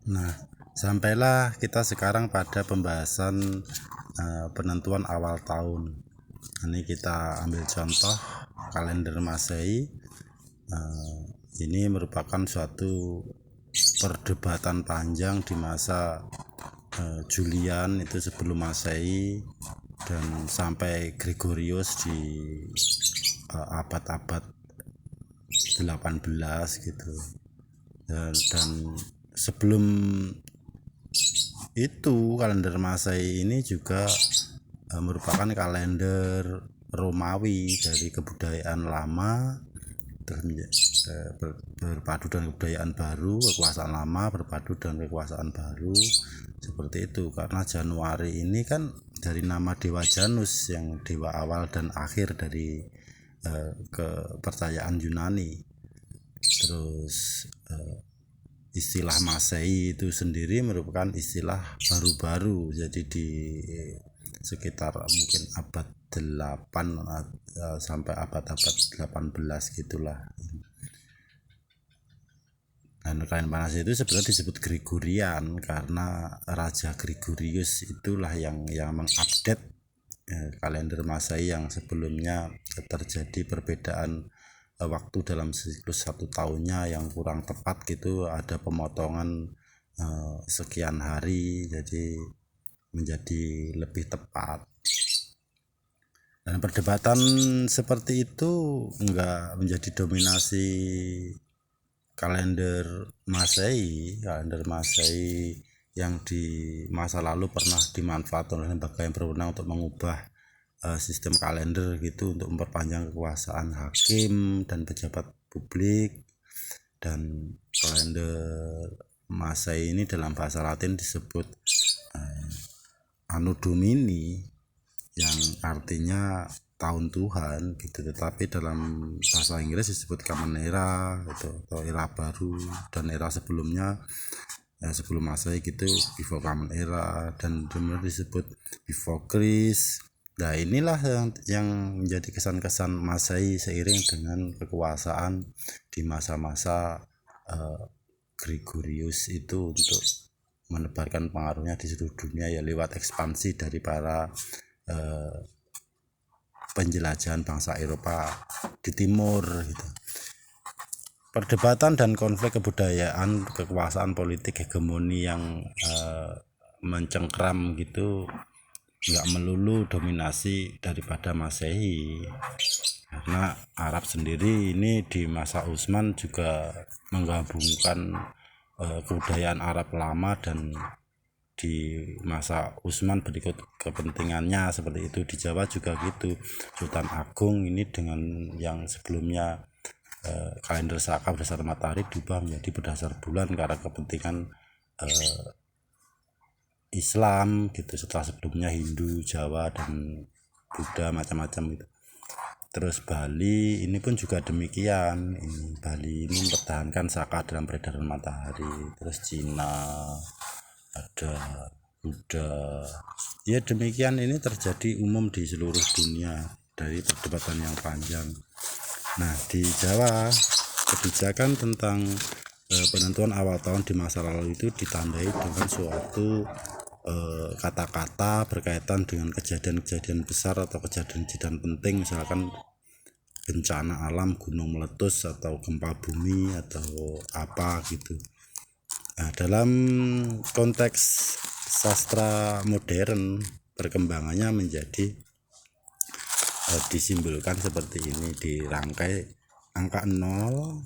Nah, sampailah kita sekarang pada pembahasan penentuan awal tahun. Ini kita ambil contoh kalender Masehi. Ini merupakan suatu perdebatan panjang di masa Julian itu sebelum Masehi dan sampai Gregorius di abad-abad 18 gitu. Dan sebelum itu kalender Masehi ini juga merupakan kalender Romawi dari kebudayaan lama berpadu dengan kebudayaan baru, kekuasaan lama berpadu dengan kekuasaan baru, seperti itu. Karena Januari ini kan dari nama dewa Janus yang dewa awal dan akhir dari kepercayaan Yunani. Terus istilah Masehi itu sendiri merupakan istilah baru-baru, jadi di sekitar mungkin abad 8 sampai abad-abad 18 gitulah. Dan kalender Masehi itu sebenarnya disebut Gregorian karena Raja Gregorius itulah yang mengupdate kalender Masehi yang sebelumnya terjadi perbedaan waktu dalam siklus 1 tahunnya yang kurang tepat gitu, ada pemotongan sekian hari jadi menjadi lebih tepat. Dan perdebatan seperti itu enggak menjadi dominasi kalender Masehi yang di masa lalu pernah dimanfaatkan oleh lembaga yang berwenang untuk mengubah sistem kalender gitu untuk memperpanjang kekuasaan hakim dan pejabat publik. Dan kalender Masehi ini dalam bahasa Latin disebut Anno Domini yang artinya tahun Tuhan gitu, tetapi dalam bahasa Inggris disebut Common Era gitu, atau era baru. Dan era sebelumnya sebelum Masehi gitu Before Common Era, dan kemudian disebut Before Christ. Nah, inilah yang menjadi kesan-kesan Masehi seiring dengan kekuasaan di masa-masa Gregorius itu untuk menebarkan pengaruhnya di seluruh dunia ya lewat ekspansi dari para penjelajahan bangsa Eropa di timur gitu. Perdebatan dan konflik kebudayaan, kekuasaan politik, hegemoni yang mencengkram gitu nggak melulu dominasi daripada Masehi, karena Arab sendiri ini di masa Utsman juga menggabungkan kebudayaan Arab lama dan di masa Utsman berikut kepentingannya, seperti itu. Di Jawa juga gitu, Sultan Agung ini dengan yang sebelumnya kalender Saka berdasar matahari diubah menjadi berdasar bulan karena kepentingan Islam gitu, setelah sebelumnya Hindu, Jawa dan Buddha macam-macam gitu. Terus Bali ini pun juga demikian. Bali ini mempertahankan Saka dalam peredaran matahari. Terus Cina ada Buddha. Ya demikian, ini terjadi umum di seluruh dunia dari perdebatan yang panjang. Nah, di Jawa kebijakan tentang penentuan awal tahun di masa lalu itu ditandai dengan suatu kata-kata berkaitan dengan kejadian-kejadian besar atau kejadian-kejadian penting, misalkan bencana alam, gunung meletus atau gempa bumi atau apa gitu. Nah, dalam konteks sastra modern perkembangannya menjadi disimbolkan seperti ini, dirangkai angka 0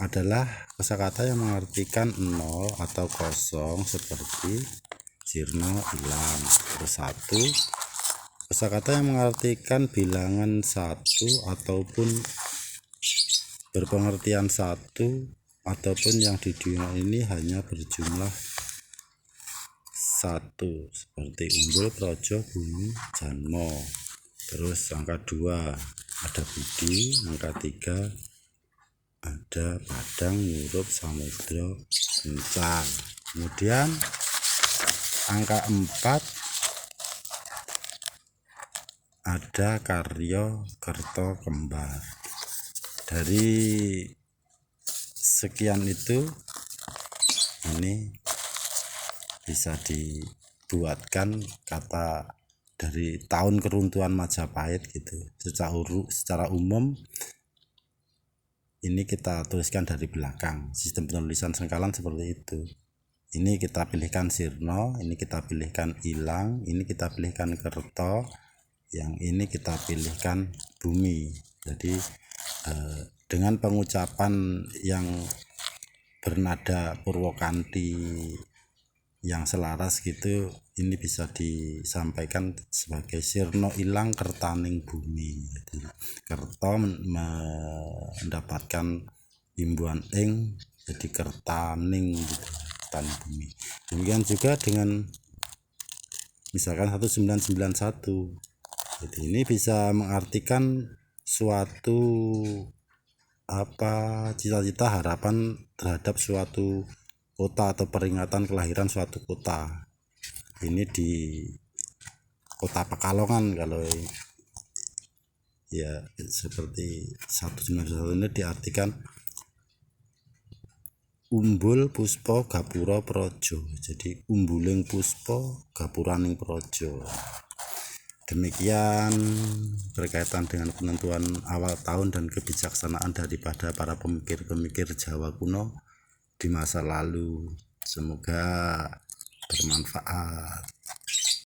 adalah kosakata yang mengartikan 0 atau kosong seperti Jirno hilang. Terus 1 kosakata yang mengartikan bilangan 1 ataupun berpengertian 1 ataupun yang di dunia ini hanya berjumlah 1 seperti Umbul, Projo, Bumi, Janmo. Terus angka 2 ada Budi, angka 3 ada Padang, Nyurup, Samudra, Kencang. Kemudian angka 4 ada Karyo, Kerto, Kembar. Dari sekian itu ini bisa dibuatkan kata dari tahun keruntuhan Majapahit gitu. Secara umum ini kita tuliskan dari belakang. Sistem penulisan Sengkalan seperti itu. Ini kita pilihkan Sirno, ini kita pilihkan Ilang, ini kita pilihkan Kerto, yang ini kita pilihkan Bumi. Jadi dengan pengucapan yang bernada Purwokanti yang selaras gitu, ini bisa disampaikan sebagai Sirno Ilang Kertaning Bumi. Jadi Kerto mendapatkan imbuhan ing jadi Kertaning gitu, Kertaning Bumi. Demikian juga dengan misalkan 1991. Jadi ini bisa mengartikan suatu cita-cita harapan terhadap suatu kota atau peringatan kelahiran suatu kota. Ini di kota Pekalongan kalau ya seperti 1991 ini diartikan Umbul Puspa Gapura Praja. Jadi umbuling puspa gapuraning praja. Demikian berkaitan dengan penentuan awal tahun dan kebijaksanaan daripada para pemikir-pemikir Jawa kuno di masa lalu. Semoga bermanfaat.